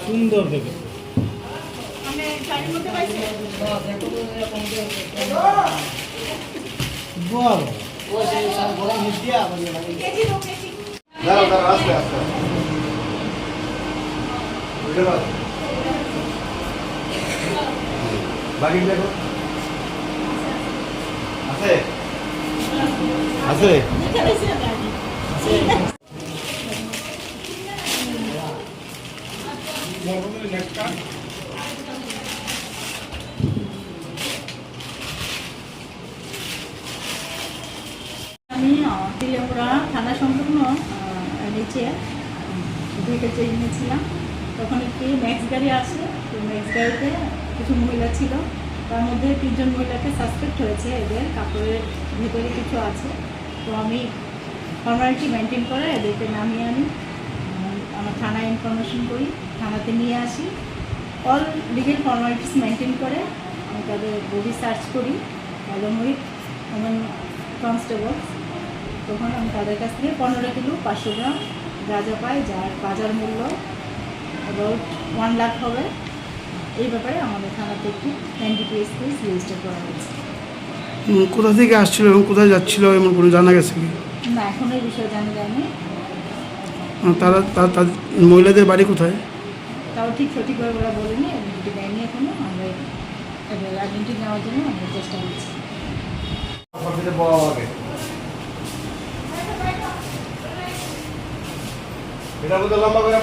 সুন্দর দেখে বাকি দেখো আছে আছে আমি তিলেমুড়া থানা সংলগ্ন নিচে 2টা ট্রেন নিয়েছিলাম। তখন একটি ম্যাক্স গাড়ি আসে, তো ম্যাক্স গাড়িতে কিছু মহিলা ছিল, তার মধ্যে 3জন মহিলাকে সাসপেক্ট হয়েছে, এদের কাপড়ের ভেতরে কিছু আছে। তো আমি ফর্মালিটি মেনটেন করে এদেরকে নামিয়ে আনি, আমার থানায় ইনফরমেশন করি, থানাতে নিয়ে আসি। অল লিগেল ফর্মালিটিস মেনটেন করে আমি তাদের বডি সার্চ করি এবং উইথ ওমেন কনস্টেবল। তখন আমি তাদের কাছ থেকে 15 কিলো 500 গ্রাম গাঁজা পাই, যার বাজার মূল্য অ্যাবাউট 1 লাখ হবে। এই ব্যাপারে আমাদের থানাতে একটি NDPS কেস রেজিস্টার করা হয়েছে। কোথা থেকে আসছিল এবং কোথায় যাচ্ছিল এমন কোনো জানা গেছে কি? না, এখন এই বিষয়ে জানা যায়নি। তারা মহিলাদের বাড়ি কোথায় তাও ঠিক সঠিকভাবে ওরা বলেনি, আইডেন্টি দেয়নি এখনো। আমরা এদের আইডেন্টি নেওয়ার জন্য আমরা চেষ্টা করছি। এটা বলতে লম্বা করে